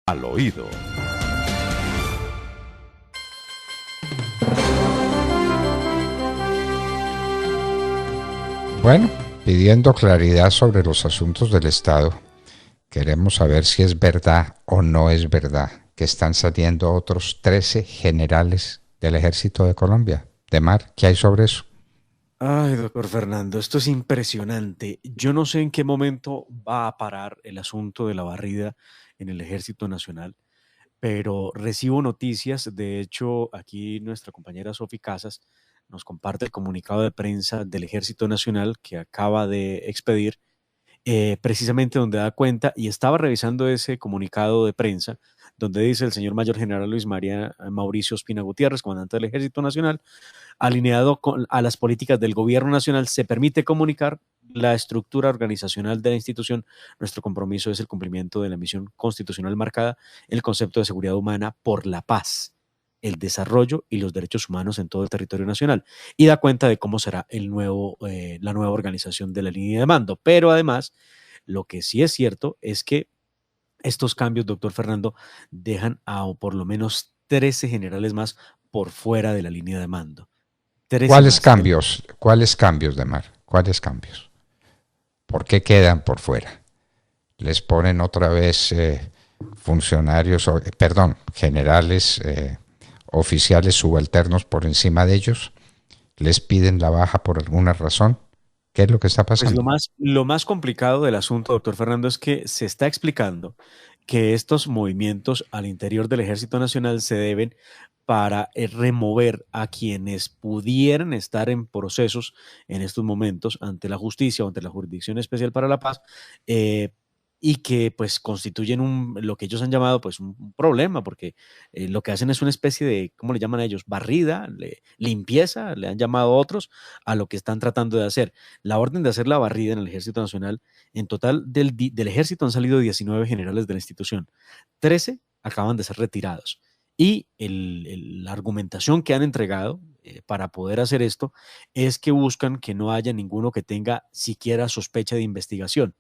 Al oído. Bueno, pidiendo claridad sobre los asuntos del Estado, queremos saber si es verdad o no es verdad que están saliendo otros 13 generales del Ejército de Colombia. De Mar, ¿qué hay sobre eso? Ay, doctor Fernando, esto es impresionante. Yo no sé en qué momento va a parar el asunto de la barrida en el Ejército Nacional, pero recibo noticias. De hecho, aquí nuestra compañera Sofi Casas nos comparte el comunicado de prensa del Ejército Nacional que acaba de expedir, precisamente donde da cuenta, y estaba revisando ese comunicado de prensa, donde dice el señor Mayor General Luis María Mauricio Ospina Gutiérrez, comandante del Ejército Nacional, alineado a las políticas del gobierno nacional, se permite comunicar la estructura organizacional de la institución. Nuestro compromiso es el cumplimiento de la misión constitucional marcada, el concepto de seguridad humana por la paz, el desarrollo y los derechos humanos en todo el territorio nacional, y da cuenta de cómo será la nueva organización de la línea de mando. Pero además, lo que sí es cierto es que estos cambios, doctor Fernando, dejan a por lo menos 13 generales más por fuera de la línea de mando. 13 ¿Cuáles más. cambios? ¿Cuáles cambios, De Mar? ¿Cuáles cambios? ¿Por qué quedan por fuera? ¿Les ponen otra vez funcionarios, generales, oficiales subalternos por encima de ellos? ¿Les piden la baja por alguna razón? ¿Qué es lo que está Pues pasando? lo más complicado del asunto, doctor Fernando, es que se está explicando que estos movimientos al interior del Ejército Nacional se deben para remover a quienes pudieran estar en procesos en estos momentos ante la justicia o ante la Jurisdicción Especial para la Paz, eh, y que pues constituyen lo que ellos han llamado pues un problema, porque lo que hacen es una especie de, ¿cómo le llaman a ellos? Barrida, limpieza, le han llamado otros, a lo que están tratando de hacer. La orden de hacer la barrida en el Ejército Nacional, en total del Ejército han salido 19 generales de la institución, 13 acaban de ser retirados. Y la argumentación que han entregado para poder hacer esto es que buscan que no haya ninguno que tenga siquiera sospecha de investigación.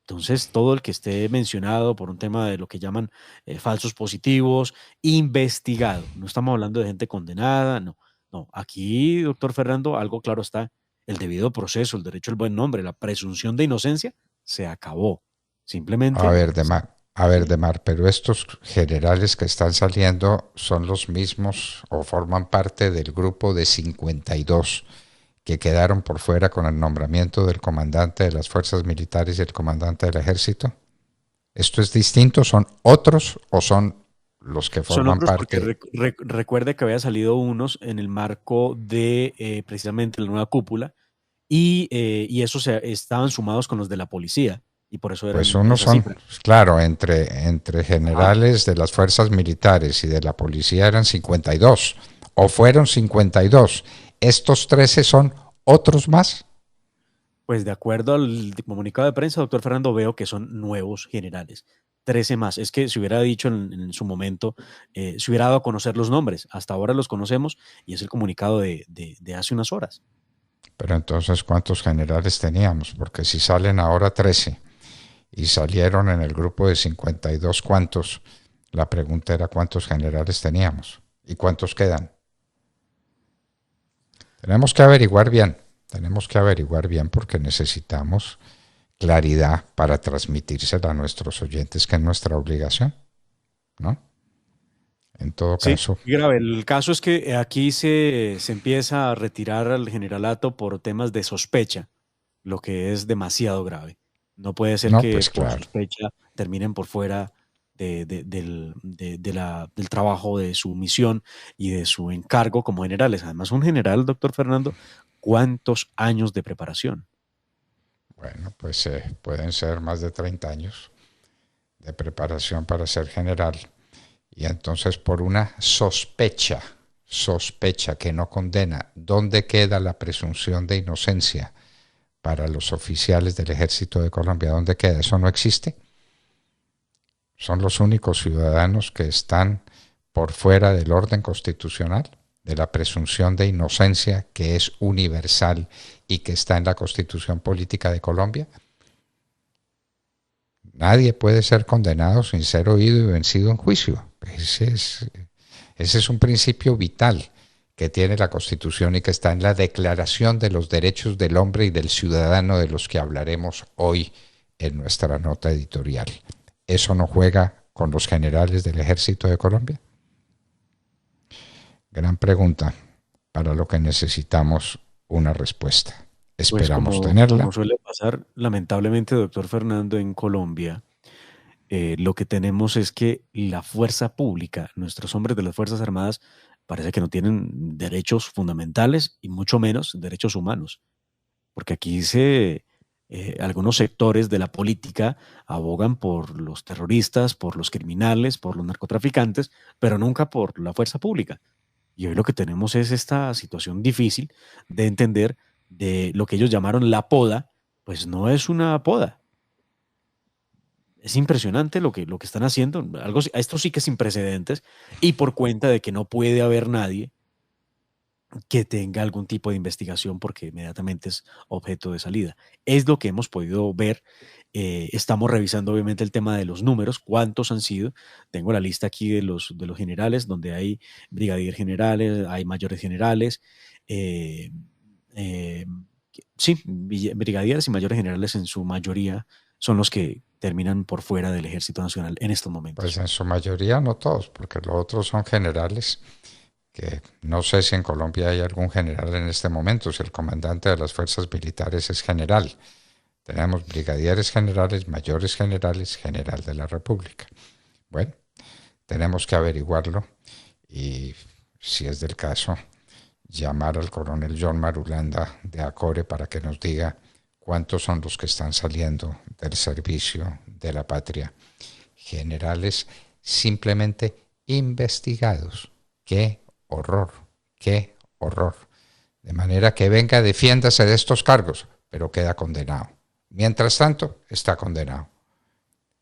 Entonces, todo el que esté mencionado por un tema de lo que llaman falsos positivos, investigado. No estamos hablando de gente condenada, no. No, aquí, doctor Fernando, algo claro está, el debido proceso, el derecho al buen nombre, la presunción de inocencia, se acabó. A Simplemente, ver, De Mar, pero estos generales que están saliendo son los mismos o forman parte del grupo de 52 que quedaron por fuera con el nombramiento del comandante de las fuerzas militares y el comandante del ejército. ¿Esto es distinto? ¿Son otros o son los que son forman otros porque parte? recuerde que había salido unos en el marco de precisamente la nueva cúpula, y esos estaban sumados con los de la policía, y por eso Pues eran unos esa son, cifra. claro, entre Ajá. generales de las fuerzas militares y de la policía eran 52 o fueron 52. Estos 13 son otros más. Pues de acuerdo al comunicado de prensa, doctor Fernando, veo que son nuevos generales. 13 más. Es que se hubiera dicho en su momento, se hubiera dado a conocer los nombres. Hasta ahora los conocemos y es el comunicado de hace unas horas. Pero entonces, ¿cuántos generales teníamos? Porque si salen ahora 13 y salieron en el grupo de 52, ¿cuántos? La pregunta era cuántos generales teníamos y cuántos quedan. Tenemos que averiguar bien porque necesitamos claridad para transmitírsela a nuestros oyentes, que es nuestra obligación, ¿no? En todo Sí, caso, y grave. El caso es que aquí se empieza a retirar al generalato por temas de sospecha, lo que es demasiado grave. No puede ser no, que pues por claro. sospecha terminen por fuera del trabajo, de su misión y de su encargo como generales. Además, un general, doctor Fernando, ¿cuántos años de preparación? Bueno, pues pueden ser más de 30 años de preparación para ser general. Y entonces por una sospecha que no condena, ¿dónde queda la presunción de inocencia para los oficiales del Ejército de Colombia? ¿Dónde queda? ¿Eso no existe? Son los únicos ciudadanos que están por fuera del orden constitucional, de la presunción de inocencia que es universal y que está en la Constitución Política de Colombia. Nadie puede ser condenado sin ser oído y vencido en juicio. Ese es un principio vital que tiene la Constitución y que está en la Declaración de los Derechos del Hombre y del Ciudadano, de los que hablaremos hoy en nuestra nota editorial. ¿Eso no juega con los generales del Ejército de Colombia? Gran pregunta, para lo que necesitamos una respuesta. Pues Esperamos como tenerla. suele pasar, lamentablemente, doctor Fernando, en Colombia, lo que tenemos es que la fuerza pública, nuestros hombres de las Fuerzas Armadas, parece que no tienen derechos fundamentales y mucho menos derechos humanos, porque aquí algunos sectores de la política abogan por los terroristas, por los criminales, por los narcotraficantes, pero nunca por la fuerza pública. Y hoy lo que tenemos es esta situación difícil de entender de lo que ellos llamaron la poda, pues no es una poda. Es impresionante lo que están haciendo. Esto sí que es sin precedentes y por cuenta de que no puede haber nadie que tenga algún tipo de investigación porque inmediatamente es objeto de salida. Es lo que hemos podido ver. Estamos revisando obviamente el tema de los números, cuántos han sido. Tengo la lista aquí de los generales, donde hay brigadier generales, hay mayores generales. eh, eh, sí, brigadieres y mayores generales en su mayoría son los que terminan por fuera del Ejército Nacional en estos Pues momentos. en su mayoría no todos, porque los otros son generales, que no sé si en Colombia hay algún general en este momento, si el comandante de las fuerzas militares es general. Tenemos brigadieres generales, mayores generales, general de la República. Bueno, tenemos que averiguarlo y, si es del caso, llamar al coronel John Marulanda de Acore para que nos diga cuántos son los que están saliendo del servicio de la patria. Generales simplemente investigados. ¡Qué horror! ¡Qué horror! De manera que venga, defiéndase de estos cargos, pero queda condenado. Mientras tanto, está condenado.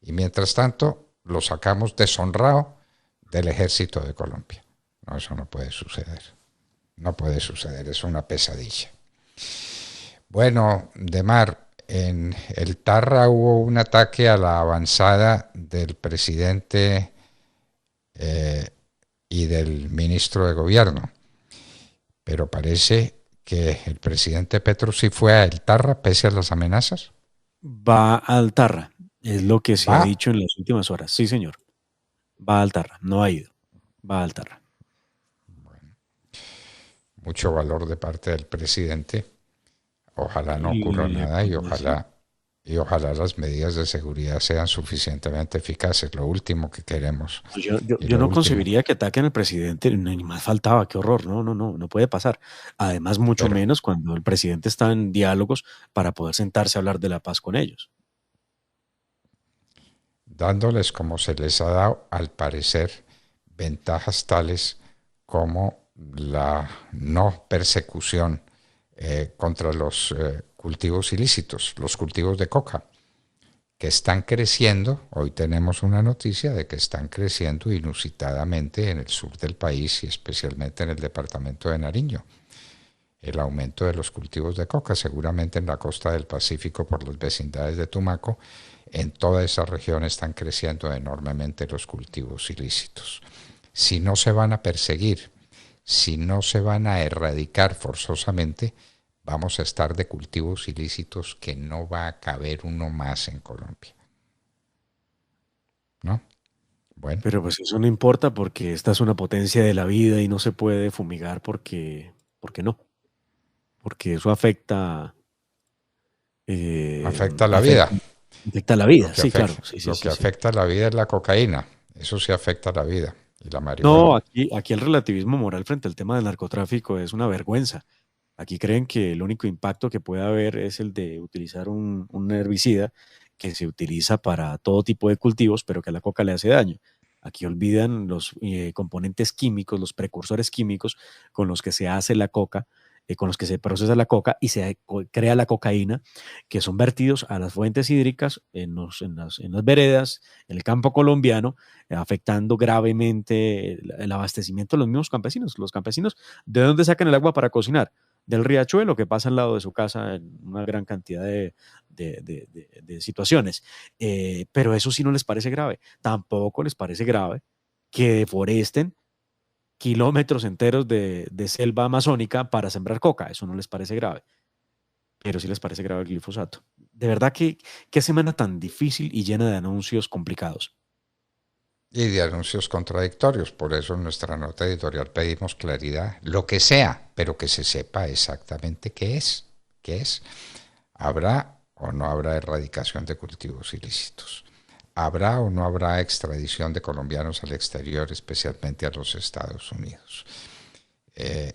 Y mientras tanto, lo sacamos deshonrado del Ejército de Colombia. No, eso no puede suceder. No puede suceder, es una pesadilla. Bueno, Demar, en el Tarra hubo un ataque a la avanzada del presidente eh, y del ministro de gobierno, pero parece que el presidente Petro sí fue a El Tarra pese a las amenazas. Va a Altarra, es lo que se ha Va. dicho en las últimas horas. Sí, señor. Va a Altarra, no ha ido. Va a Altarra. Mucho valor de parte del presidente. Ojalá no ocurra Le nada parece. y ojalá las medidas de seguridad sean suficientemente eficaces. Lo último que queremos Yo, yo, y yo lo no último. concebiría que ataquen al presidente, ni más faltaba, qué horror, no, no, no, no puede pasar. Además, mucho Pero menos cuando el presidente está en diálogos para poder sentarse a hablar de la paz con ellos. dándoles, como se les ha dado, al parecer, ventajas tales como la no persecución contra los cultivos ilícitos, los cultivos de coca, que están creciendo. Hoy tenemos una noticia de que están creciendo inusitadamente en el sur del país y especialmente en el departamento de Nariño. El aumento de los cultivos de coca, seguramente en la costa del Pacífico por las vecindades de Tumaco, en toda esa región están creciendo enormemente los cultivos ilícitos. Si no se van a perseguir, si no se van a erradicar forzosamente, vamos a estar de cultivos ilícitos que no va a caber uno más en Colombia, ¿no? Bueno, Pero pues eso no importa porque esta es una potencia de la vida y no se puede fumigar porque no, porque eso eh, afecta la vida. afecta, afecta a la Lo vida. que Sí, afecta, claro, sí, sí, lo que sí, sí. afecta a la vida es la cocaína. Eso sí afecta a la vida. Y la marihuana. No, aquí el relativismo moral frente al tema del narcotráfico es una vergüenza. Aquí creen que el único impacto que puede haber es el de utilizar un herbicida que se utiliza para todo tipo de cultivos, pero que a la coca le hace daño. Aquí olvidan los componentes químicos, los precursores químicos con los que se hace la coca, con los que se procesa la coca y se crea la cocaína, que son vertidos a las fuentes hídricas en las veredas, en el campo colombiano, afectando gravemente el abastecimiento de los mismos campesinos. Los campesinos, ¿de dónde sacan el agua para cocinar? Del riachuelo que pasa al lado de su casa en una gran cantidad de situaciones. Pero eso sí no les parece grave. Tampoco les parece grave que deforesten kilómetros enteros de selva amazónica para sembrar coca. Eso no les parece grave, pero sí les parece grave el glifosato. De verdad que qué semana tan difícil y llena de anuncios complicados. Y de anuncios contradictorios. Por eso en nuestra nota editorial pedimos claridad, lo que sea, pero que se sepa exactamente qué es. ¿Qué es? ¿Habrá o no habrá erradicación de cultivos ilícitos? ¿Habrá o no habrá extradición de colombianos al exterior, especialmente a los Estados Unidos?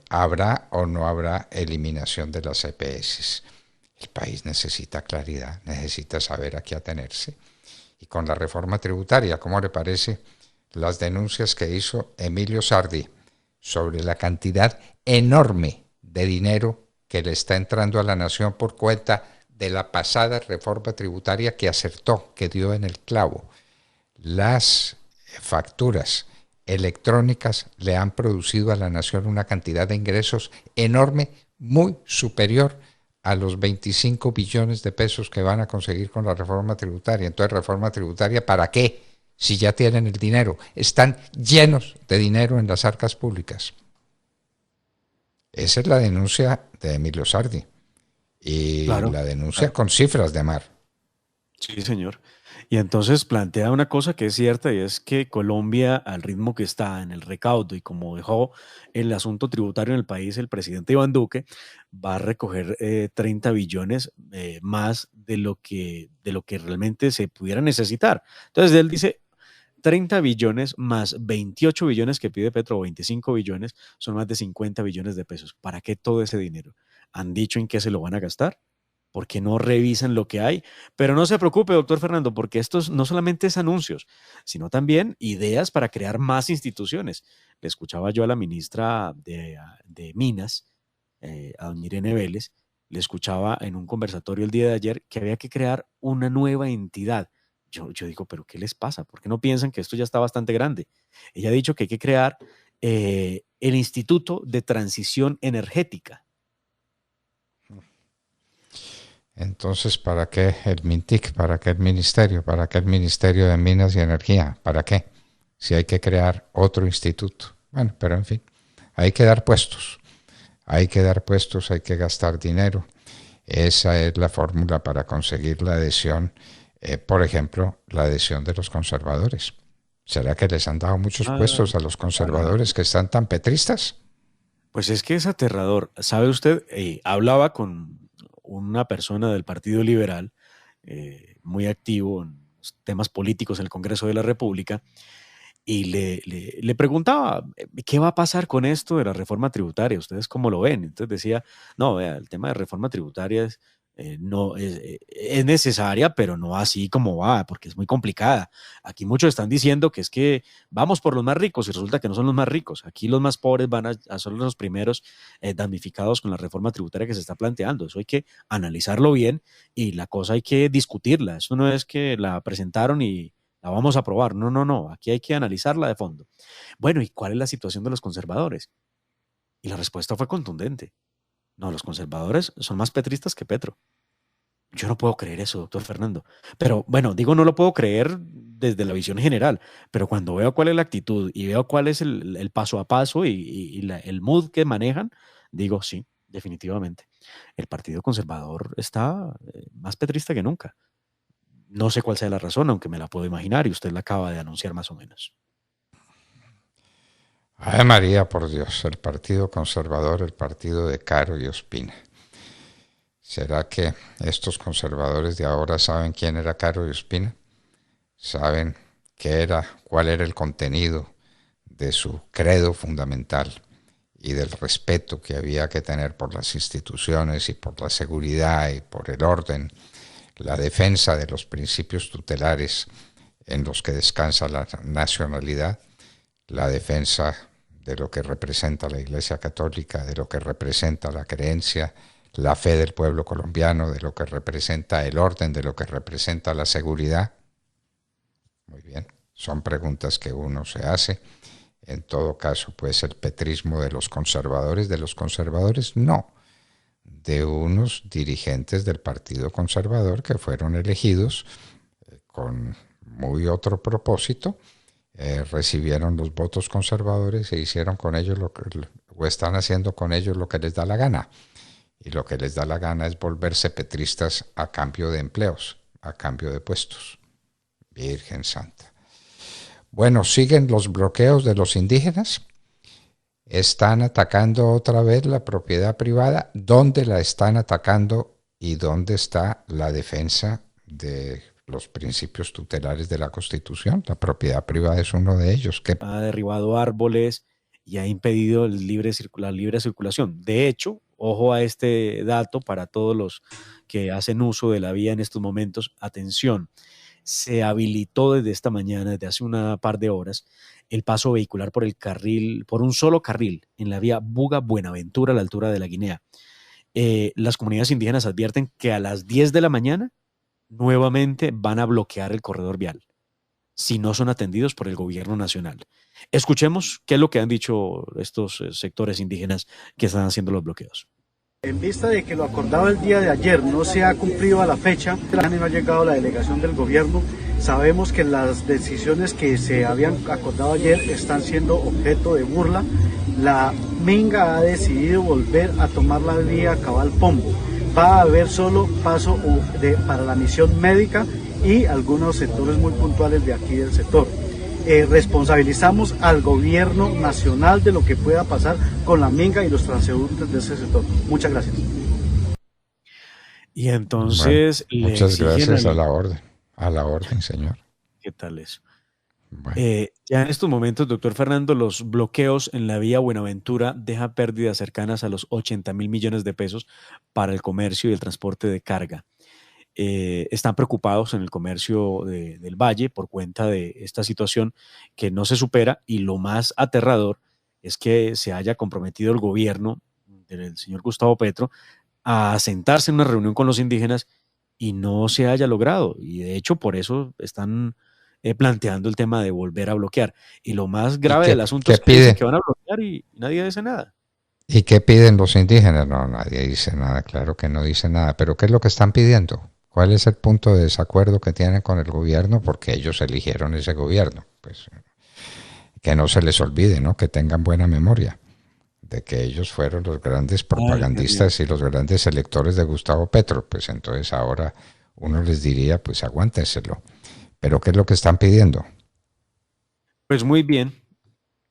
¿Habrá o no habrá eliminación de las EPS? El país necesita claridad, necesita saber a qué atenerse. Y con la reforma tributaria, ¿cómo le parece las denuncias que hizo Emilio Sardi sobre la cantidad enorme de dinero que le está entrando a la nación por cuenta de la pasada reforma tributaria que acertó, que dio en el clavo? Las facturas electrónicas le han producido a la nación una cantidad de ingresos enorme, muy superior a los 25 billones de pesos que van a conseguir con la reforma tributaria. Entonces, reforma tributaria, ¿para qué? Si ya tienen el dinero. Están llenos de dinero en las arcas públicas. Esa es la denuncia de Emilio Sardi. Y Claro, la denuncia claro. con cifras de mar. Sí, señor. Y entonces plantea una cosa que es cierta y es que Colombia, al ritmo que está en el recaudo y como dejó el asunto tributario en el país el presidente Iván Duque, va a recoger 30 billones más de lo que realmente se pudiera necesitar. Entonces él dice, 30 billones más 28 billones que pide Petro, o 25 billones, son más de 50 billones de pesos. ¿Para qué todo ese dinero? ¿Han dicho en qué se lo van a gastar? ¿Por qué no revisan lo que hay? Pero no se preocupe, doctor Fernando, porque esto no solamente es anuncios, sino también ideas para crear más instituciones. Le escuchaba yo a la ministra de Minas, a doña Irene Vélez, le escuchaba en un conversatorio el día de ayer que había que crear una nueva entidad. Yo digo, ¿pero qué les pasa? ¿Por qué no piensan que esto ya está bastante grande? Ella ha dicho que hay que crear el Instituto de Transición Energética. Entonces, ¿para qué el MINTIC? ¿Para qué el ministerio? ¿Para qué el Ministerio de Minas y Energía? ¿Para qué? Si hay que crear otro instituto. Bueno, pero en fin, hay que dar puestos. Hay que dar puestos, hay que gastar dinero. Esa es la fórmula para conseguir la adhesión, por ejemplo, la adhesión de los conservadores. ¿Será que les han dado muchos Ah, puestos a los claro. conservadores que están tan petristas? Pues es que es aterrador. ¿Sabe usted? Hablaba con una persona del Partido Liberal, muy activo en los temas políticos en el Congreso de la República, y le preguntaba, ¿qué va a pasar con esto de la reforma tributaria? ¿Ustedes cómo lo ven? Entonces decía, no, vea, el tema de reforma tributaria no, es necesaria, pero no así como va, porque es muy complicada. Aquí muchos están diciendo que es que vamos por los más ricos y resulta que no son los más ricos. Aquí los más pobres van a ser los primeros damnificados con la reforma tributaria que se está planteando. Eso hay que analizarlo bien y la cosa hay que discutirla. Eso no es que la presentaron y la vamos a aprobar. No, no, no. Aquí hay que analizarla de fondo. Bueno, ¿y cuál es la situación de los conservadores? Y la respuesta fue contundente. No, los conservadores son más petristas que Petro. Yo no puedo creer eso, doctor Fernando. Pero bueno, digo, no lo puedo creer desde la visión general, pero cuando veo cuál es la actitud y veo cuál es el paso a paso y el mood que manejan, digo, sí, definitivamente. El Partido Conservador está más petrista que nunca. No sé cuál sea la razón, aunque me la puedo imaginar y usted la acaba de anunciar más o menos. Ay María, por Dios, el Partido Conservador, el partido de Caro y Ospina. ¿Será que estos conservadores de ahora saben quién era Caro y Ospina? ¿Saben qué era, cuál era el contenido de su credo fundamental y del respeto que había que tener por las instituciones y por la seguridad y por el orden, la defensa de los principios tutelares en los que descansa la nacionalidad, la defensa de lo que representa la Iglesia Católica, de lo que representa la creencia, la fe del pueblo colombiano, de lo que representa el orden, de lo que representa la seguridad? Muy bien, son preguntas que uno se hace. En todo caso, pues el petrismo de los conservadores no. de unos dirigentes del Partido Conservador que fueron elegidos con muy otro propósito, recibieron los votos conservadores e hicieron con ellos o están haciendo con ellos lo que les da la gana. Y lo que les da la gana es volverse petristas a cambio de empleos, a cambio de puestos. Virgen Santa. Bueno, siguen los bloqueos de los indígenas. Están atacando otra vez la propiedad privada. ¿Dónde la están atacando y dónde está la defensa de los principios tutelares de la Constitución? La propiedad privada es uno de ellos. Ha derribado árboles y ha impedido la libre circulación. De hecho, ojo a este dato para todos los que hacen uso de la vía en estos momentos. Atención, se habilitó desde esta mañana, desde hace una par de horas, el paso vehicular por un solo carril en la vía Buga-Buenaventura a la altura de la Guinea. Las comunidades indígenas advierten que a las 10 de la mañana nuevamente van a bloquear el corredor vial si no son atendidos por el gobierno nacional. Escuchemos qué es lo que han dicho estos sectores indígenas que están haciendo los bloqueos. En vista de que lo acordado el día de ayer no se ha cumplido a la fecha, no ha llegado la delegación del gobierno, sabemos que las decisiones que se habían acordado ayer están siendo objeto de burla. La Minga ha decidido volver a tomar la vía Cabal Pombo. Va a haber solo paso para la misión médica y algunos sectores muy puntuales de aquí del sector. Responsabilizamos al gobierno nacional de lo que pueda pasar con la Minga y los transeúntes de ese sector. Muchas gracias. Y entonces... Bueno, muchas gracias a la orden, señor. ¿Qué tal eso? Bueno. Ya en estos momentos, doctor Fernando, los bloqueos en la vía Buenaventura dejan pérdidas cercanas a los 80.000 millones de pesos para el comercio y el transporte de carga. Están preocupados en el comercio del Valle por cuenta de esta situación que no se supera, y lo más aterrador es que se haya comprometido el gobierno del señor Gustavo Petro a sentarse en una reunión con los indígenas y no se haya logrado, y de hecho por eso están planteando el tema de volver a bloquear. Y lo más grave del asunto es que dicen que van a bloquear y nadie dice nada. ¿Y qué piden los indígenas? No, nadie dice nada, claro que no dice nada, pero ¿qué es lo que están pidiendo? ¿Cuál es el punto de desacuerdo que tienen con el gobierno? Porque ellos eligieron ese gobierno. Pues que no se les olvide, ¿no? Que tengan buena memoria de que ellos fueron los grandes propagandistas y los grandes electores de Gustavo Petro. Pues entonces ahora uno les diría, pues aguántenselo. ¿Pero qué es lo que están pidiendo? Pues muy bien.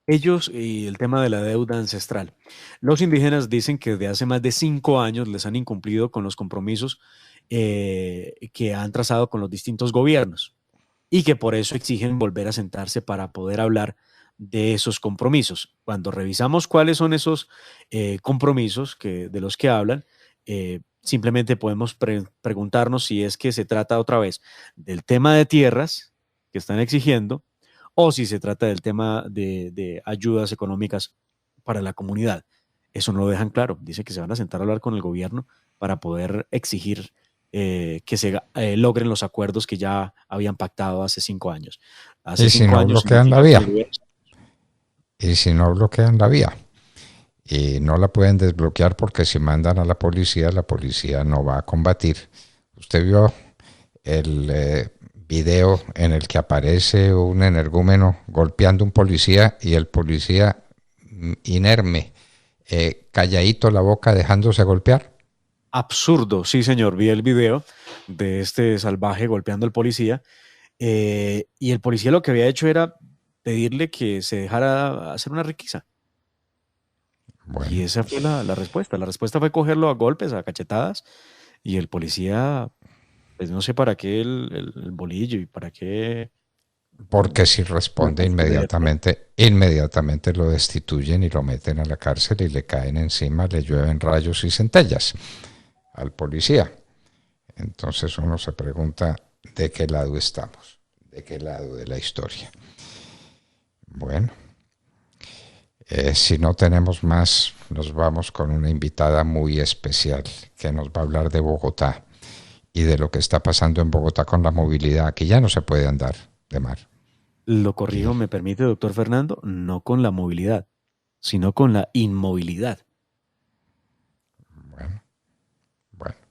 Ellos y el tema de la deuda ancestral. Los indígenas dicen que desde hace más de 5 años les han incumplido con los compromisos que han trazado con los distintos gobiernos y que por eso exigen volver a sentarse para poder hablar de esos compromisos. Cuando revisamos cuáles son esos compromisos de los que hablan, simplemente podemos preguntarnos si es que se trata otra vez del tema de tierras que están exigiendo, o si se trata del tema de ayudas económicas para la comunidad. Eso no lo dejan claro. Dice que se van a sentar a hablar con el gobierno para poder exigir que se logren los acuerdos que ya habían pactado hace 5 años. Hace ¿Y 5 si no años bloquean la vía? ¿Y si no bloquean la vía? Y no la pueden desbloquear porque si mandan a la policía no va a combatir. Usted vio el video en el que aparece un energúmeno golpeando a un policía y el policía inerme, calladito la boca dejándose golpear. Absurdo, sí señor, vi el video de este salvaje golpeando al policía y el policía lo que había hecho era pedirle que se dejara hacer una requisa. Bueno. Y esa fue la respuesta. La respuesta fue cogerlo a golpes, a cachetadas, y el policía, pues no sé para qué el bolillo y para qué. Porque si responde inmediatamente lo destituyen y lo meten a la cárcel y le caen encima, le llueven rayos y centellas al policía. Entonces uno se pregunta de qué lado estamos, de qué lado de la historia. Bueno, si no tenemos más, nos vamos con una invitada muy especial que nos va a hablar de Bogotá y de lo que está pasando en Bogotá con la movilidad. Aquí ya no se puede andar de mar. Lo corrijo, me permite, doctor Fernando, no con la movilidad, sino con la inmovilidad. Bueno,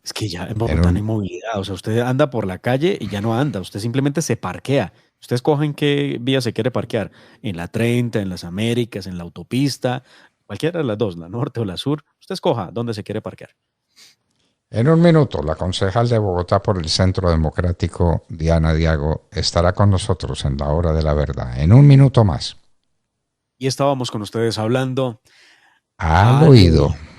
Es que ya en Bogotá no hay movilidad, o sea, usted anda por la calle y ya no anda, usted simplemente se parquea. Usted escoge en qué vía se quiere parquear, en la 30, en las Américas, en la autopista, cualquiera de las dos, la norte o la sur, usted escoja dónde se quiere parquear. En un minuto, la concejal de Bogotá por el Centro Democrático, Diana Diago, estará con nosotros en la hora de la verdad. En un minuto más. Y estábamos con ustedes hablando Al oído.